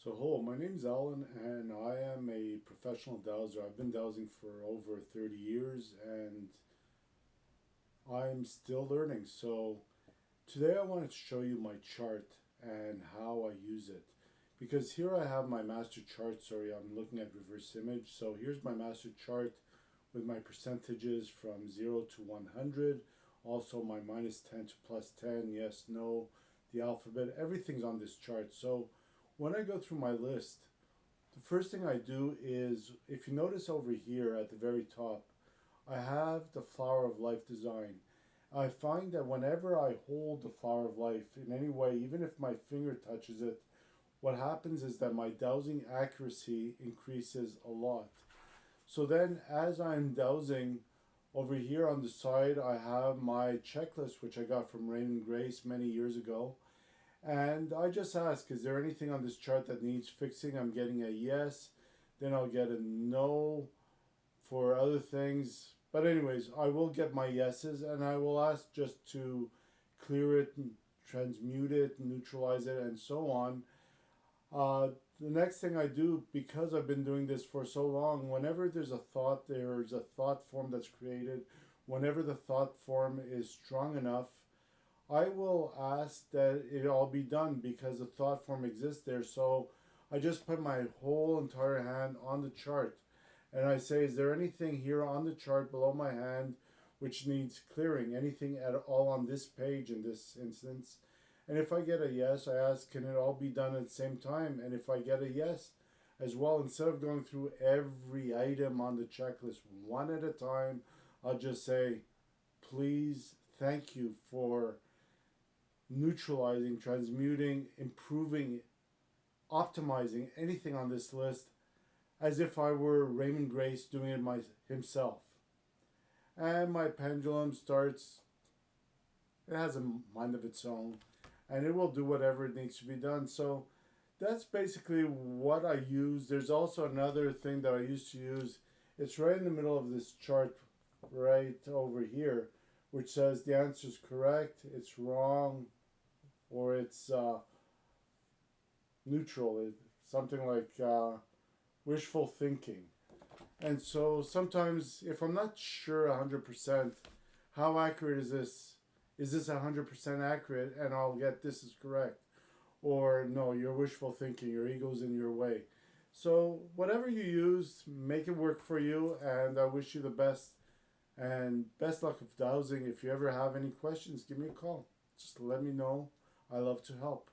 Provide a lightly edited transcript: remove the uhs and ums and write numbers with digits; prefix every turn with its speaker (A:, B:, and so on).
A: So hello, my name's Alan and I am a professional dowser. I've been dowsing for over 30 years and I'm still learning. So today I wanted to show you my chart and how I use it. Because here I have my master chart. Sorry, I'm looking at reverse image. So here's my master chart with my percentages from 0 to 100. Also my -10 to +10, yes, no, the alphabet, everything's on this chart. So when I go through my list, the first thing I do is, if you notice over here at the very top, I have the flower of life design. I find that whenever I hold the flower of life in any way, even if my finger touches it, what happens is that my dowsing accuracy increases a lot. So then as I'm dowsing, over here on the side I have my checklist which I got from Raymond many years ago. And I just ask, is there anything on this chart that needs fixing? I'm getting a yes. Then I'll get a no for other things. But anyways, I will get my yeses and I will ask just to clear it, transmute it, neutralize it, and so on. The next thing I do, because I've been doing this for so long, whenever there's a thought form that's created. Whenever the thought form is strong enough, I will ask that it all be done because the thought form exists there. So I just put my whole entire hand on the chart and I say, is there anything here on the chart below my hand which needs clearing? Anything at all on this page in this instance? And if I get a yes, I ask, can it all be done at the same time? And if I get a yes as well, instead of going through every item on the checklist one at a time, I'll just say, please, thank you for neutralizing, transmuting, improving, optimizing anything on this list as if I were Raymond doing it himself. And my pendulum starts, it has a mind of its own and it will do whatever it needs to be done. So that's basically what I use. There's also another thing that I used to use. It's right in the middle of this chart right over here, which says the answer is correct, it's wrong, or it's neutral. Something like wishful thinking. And so sometimes, if I'm not sure 100% how accurate is this 100% accurate, and I'll get this is correct. Or no, you're wishful thinking, your ego's in your way. So whatever you use, make it work for you, and I wish you the best. And best luck with dowsing. If you ever have any questions, give me a call. Just let me know. I love to help.